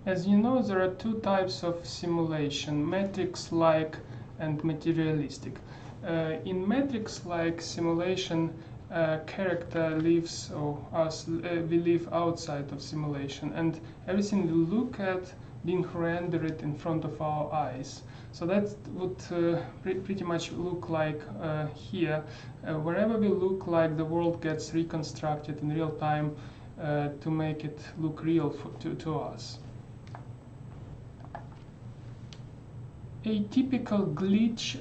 As you know, there are two types of simulation, matrix-like and materialistic. In matrix-like simulation, character lives, or us, we live outside of simulation, and everything we look at being rendered in front of our eyes. So that would pretty much look like here. Wherever we look, like the world gets reconstructed in real time to make it look real to us. A typical glitch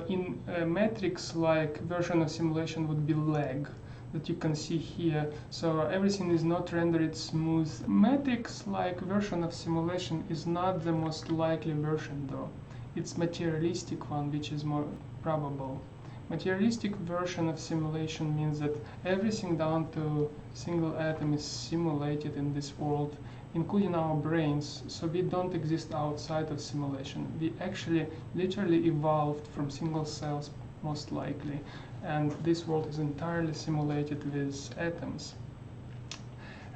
in a matrix-like version of simulation would be lag, that you can see here. So everything is not rendered smooth. Matrix-like version of simulation is not the most likely version though. It's materialistic one which is more probable. Materialistic version of simulation means that everything down to single atom is simulated in this world, including our brains, so we don't exist outside of simulation. We actually literally evolved from single cells, most likely, and this world is entirely simulated with atoms.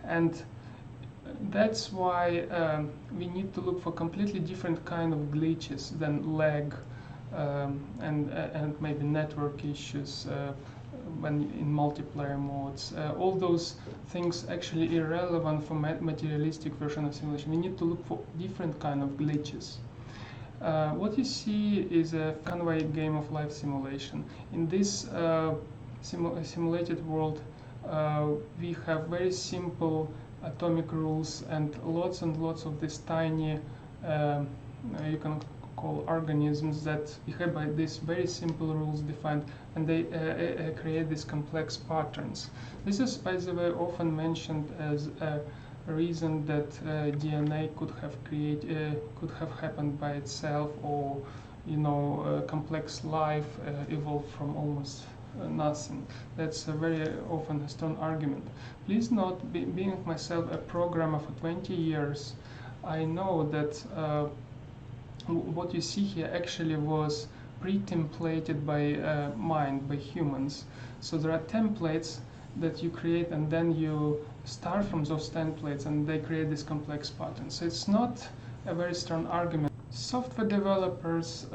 And that's why we need to look for completely different kind of glitches than lag and maybe network issues when in multiplayer modes. All those things actually irrelevant for materialistic version of simulation. We need to look for different kind of glitches. What you see is a conway game of life simulation. In this simulated world, we have very simple atomic rules and lots of these tiny, you can call organisms that behave by these very simple rules defined, and they create these complex patterns. This is, by the way, often mentioned as a reason that DNA could have happened by itself, or complex life evolved from almost nothing. That's a very often a strong argument. Please note, being myself a programmer for 20 years, I know that what you see here actually was pre-templated by by humans. So there are templates that you create, and then you start from those templates, and they create this complex pattern. So it's not a very strong argument. Software developers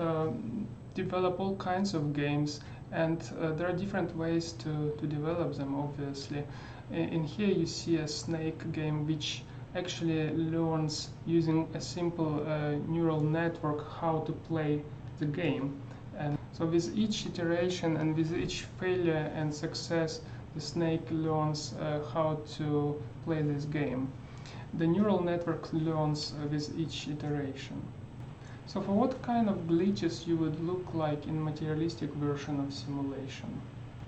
develop all kinds of games, and there are different ways to develop them, obviously. In here you see a snake game which actually learns using a simple neural network how to play the game. And so with each iteration and with each failure and success, the snake learns how to play this game. The neural network learns with each iteration. So for what kind of glitches you would look like in materialistic version of simulation?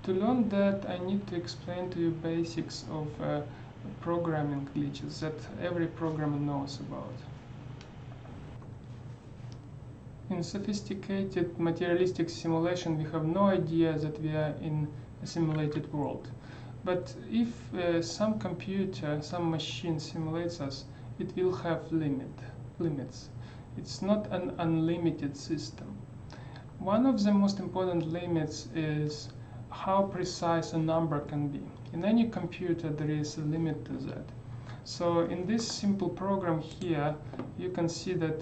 To learn that, I need to explain to you basics of programming glitches that every programmer knows about. In sophisticated materialistic simulation, we have no idea that we are in a simulated world. But if some computer, some machine simulates us, it will have limits. It's not an unlimited system. One of the most important limits is how precise a number can be. In any computer, there is a limit to that. So in this simple program here, you can see that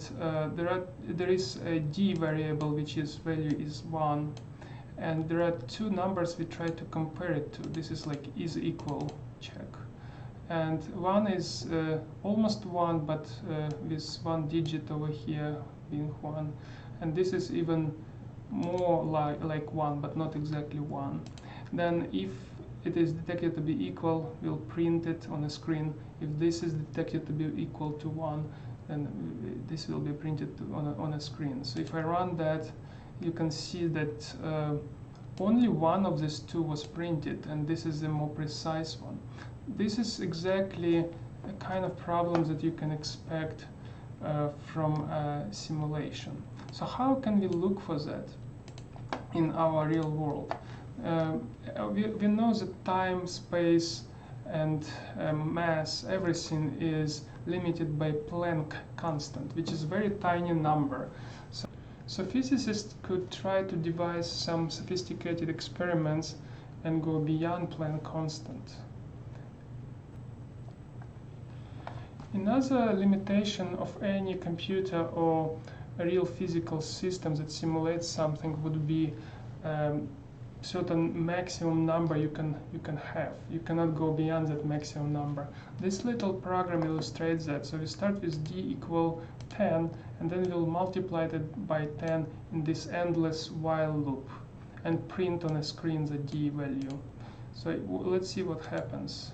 there is a d variable which is value is 1, and there are two numbers we try to compare it to. This is like is equal check, and one is almost 1, but with one digit over here being 1, and this is even more like 1, but not exactly 1. Then if it is detected to be equal, we'll print it on a screen. If this is detected to be equal to 1, then this will be printed on a screen. So if I run that, you can see that only one of these two was printed, and this is the more precise one. This is exactly a kind of problem that you can expect from a simulation. So how can we look for that in our real world? We know that time, space, and mass, everything is limited by Planck constant, which is a very tiny number. So physicists could try to devise some sophisticated experiments and go beyond Planck constant. Another limitation of any computer or a real physical system that simulates something would be certain maximum number you can have. You cannot go beyond that maximum number. This little program illustrates that. So we start with d equal 10, and then we'll multiply it by 10 in this endless while loop and print on a screen the d value. So let's see what happens.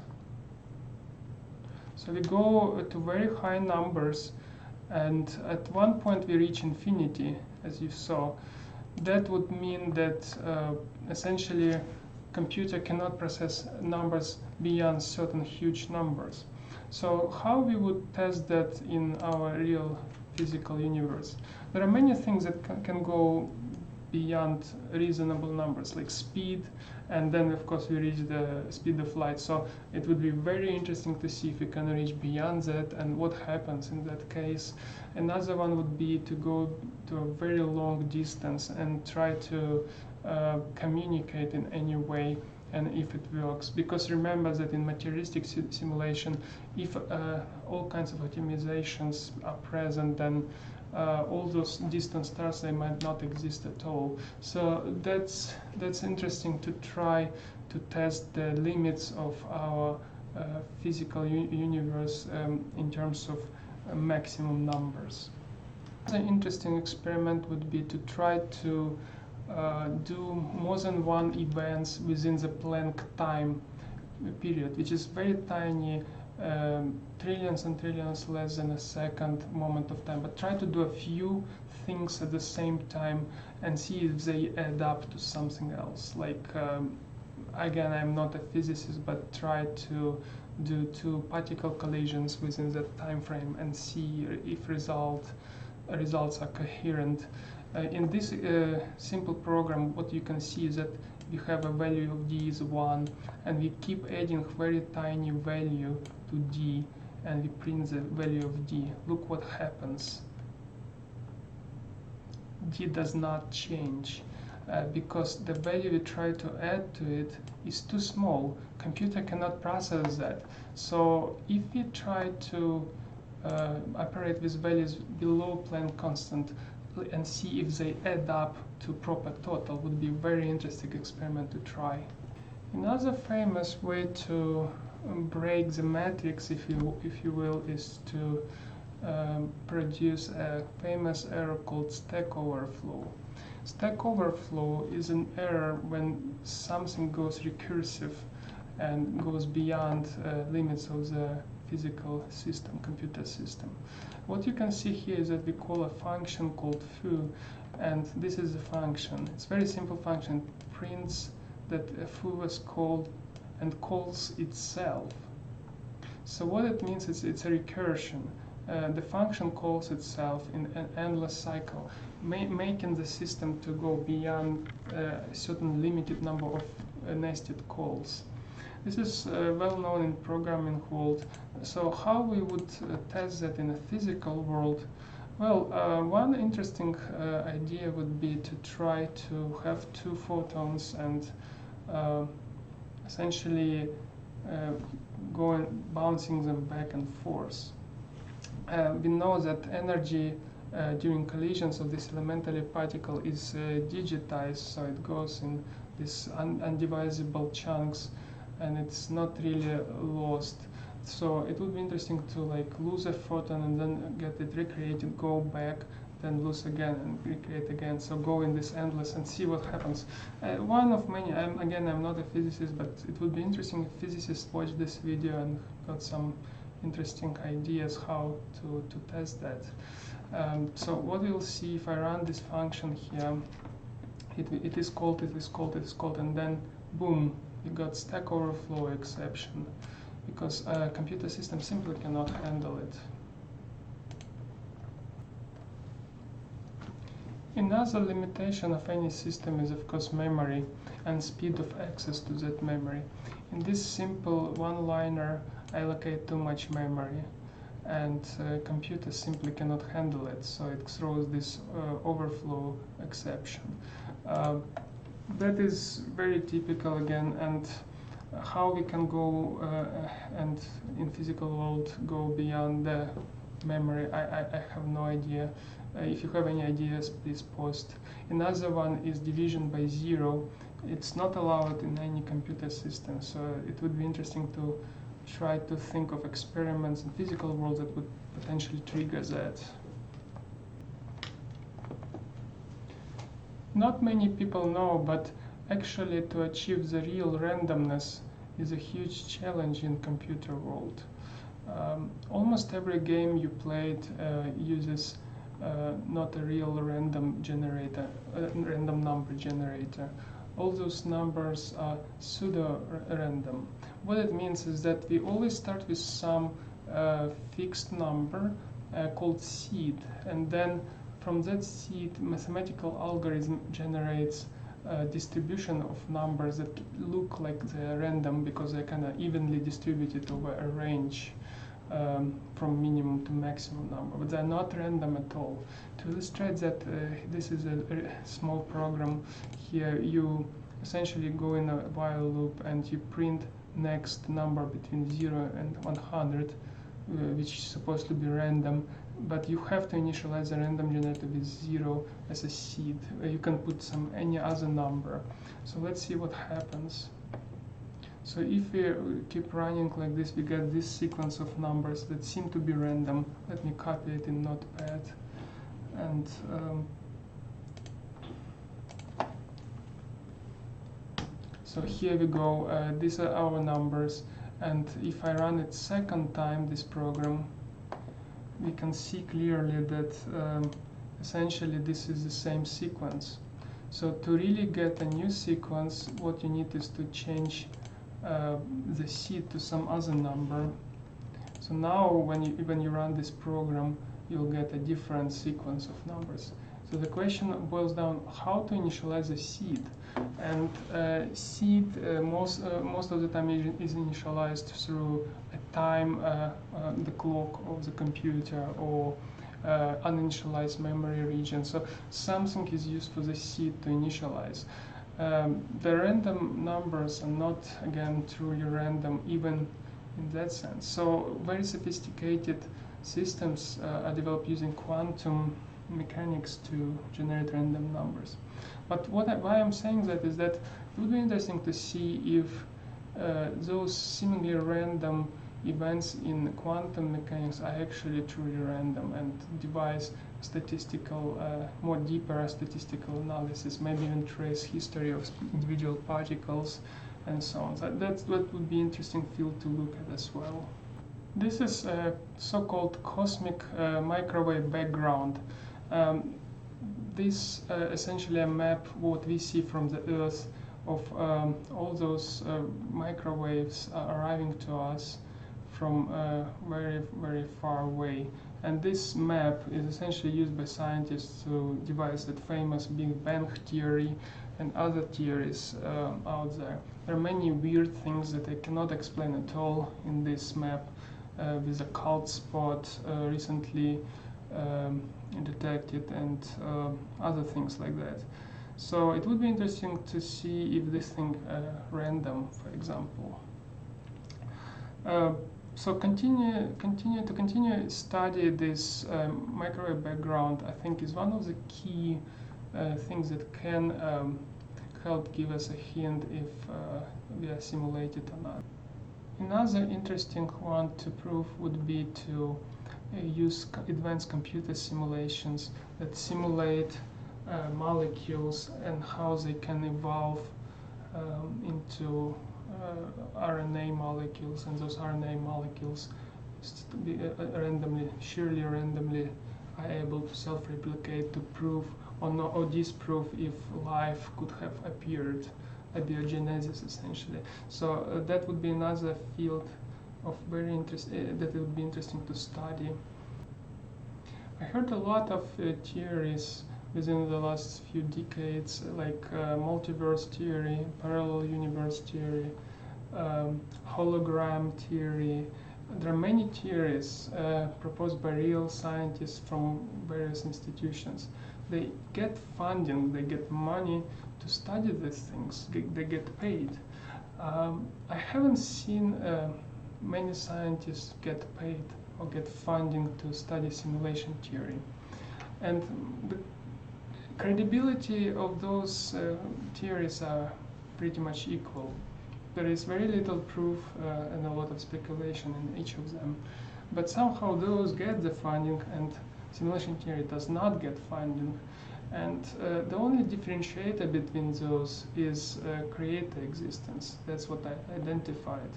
So we go to very high numbers, and at one point we reach infinity, as you saw. That would mean that essentially computer cannot process numbers beyond certain huge numbers. So how we would test that in our real physical universe? There are many things that can go beyond reasonable numbers, like speed, and then of course we reach the speed of light. So it would be very interesting to see if we can reach beyond that and what happens in that case. Another one would be to go to a very long distance and try to communicate in any way, and if it works. Because remember that in materialistic simulation, if all kinds of optimizations are present, then all those distant stars, they might not exist at all. So that's interesting to try to test the limits of our physical universe in terms of maximum numbers. An interesting experiment would be to try to do more than one events within the Planck time period, which is very tiny, trillions and trillions less than a second moment of time. But try to do a few things at the same time and see if they add up to something else. Like, again, I'm not a physicist, but try to do two particle collisions within that time frame and see if results are coherent. In this simple program, what you can see is that we have a value of d is 1, and we keep adding very tiny value to d, and we print the value of d. Look what happens. D does not change because the value we try to add to it is too small. Computer cannot process that. So if we try to operate with values below Planck constant and see if they add up to proper total, would be a very interesting experiment to try. Another famous way to break the matrix, if you will, is to produce a famous error called stack overflow. Stack overflow is an error when something goes recursive and goes beyond limits of the physical system, computer system. What you can see here is that we call a function called foo, and this is the function. It's a very simple function. It prints that a foo was called and calls itself. So what it means is it's a recursion. The function calls itself in an endless cycle, making the system to go beyond a certain limited number of nested calls. This is well known in programming world. So how we would test that in a physical world? Well, one interesting idea would be to try to have two photons and essentially bouncing them back and forth. We know that energy during collisions of this elementary particle is digitized, so it goes in these undivisible chunks, and it's not really lost. So it would be interesting to lose a photon and then get it recreated, go back, then lose again and recreate again. So go in this endless and see what happens. One of many. I'm not a physicist, but it would be interesting if physicists watched this video and got some interesting ideas how to test that. So what we'll see if I run this function here, it is called, and then boom, you got stack overflow exception, because a computer system simply cannot handle it. Another limitation of any system is, of course, memory and speed of access to that memory. In this simple one-liner, I allocate too much memory, and computer simply cannot handle it, so it throws this overflow exception. That is very typical again, and how we can go and in physical world go beyond the memory, I have no idea. If you have any ideas, please post. Another one is division by zero. It's not allowed in any computer system, so it would be interesting to try to think of experiments in physical world that would potentially trigger that. Not many people know, but actually to achieve the real randomness is a huge challenge in computer world. Almost every game you played uses not a real random generator, random number generator. All those numbers are pseudo-random. What it means is that we always start with some fixed number called seed, and then from that seed, mathematical algorithm generates a distribution of numbers that look like they're random because they're kind of evenly distributed over a range. From minimum to maximum number, but they're not random at all. To illustrate that, this is a small program. Here you essentially go in a while loop and you print next number between 0 and 100, which is supposed to be random, but you have to initialize the random generator with 0 as a seed. You can put any other number. So let's see what happens. So if we keep running like this, we get this sequence of numbers that seem to be random. Let me copy it in Notepad. And so here we go. These are our numbers. And if I run it second time, this program, we can see clearly that essentially this is the same sequence. So to really get a new sequence, what you need is to change the seed to some other number. So now when you run this program, you'll get a different sequence of numbers. So the question boils down how to initialize a seed. And seed most of the time is initialized through a time, the clock of the computer, or uninitialized memory region. So something is used for the seed to initialize. The random numbers are not, again, truly random, even in that sense. So very sophisticated systems are developed using quantum mechanics to generate random numbers. But why I'm saying that is that it would be interesting to see if those seemingly random events in quantum mechanics are actually truly random and devise statistical, more deeper statistical analysis, maybe even trace history of individual particles and so on. So that's what would be interesting field to look at as well. This is a so-called cosmic microwave background. This essentially a map what we see from the Earth of all those microwaves arriving to us from very, very far away. And this map is essentially used by scientists to devise that famous Big Bang theory and other theories out there. There are many weird things that I cannot explain at all in this map, with a cold spot recently detected and other things like that. So it would be interesting to see if this thing random, for example. So continue study this microwave background. I think is one of the key things that can help give us a hint if we are simulated or not. Another interesting one to prove would be to use advanced computer simulations that simulate molecules and how they can evolve into RNA molecules, and those RNA molecules sheerly randomly are able to self-replicate to prove or disprove if life could have appeared, abiogenesis essentially. So that would be another field of very interest that it would be interesting to study. I heard a lot of theories within the last few decades, like multiverse theory, parallel universe theory, hologram theory. There are many theories proposed by real scientists from various institutions. They get funding, they get money to study these things, they get paid. I haven't seen many scientists get paid or get funding to study simulation theory. And the credibility of those theories are pretty much equal. There is very little proof and a lot of speculation in each of them. But somehow those get the funding and simulation theory does not get funding. And the only differentiator between those is creator existence. That's what I identified.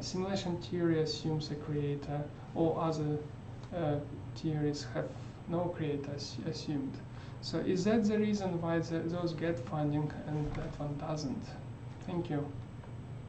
Simulation theory assumes a creator, all other theories have no creator assumed. So is that the reason why those get funding and that one doesn't? Thank you.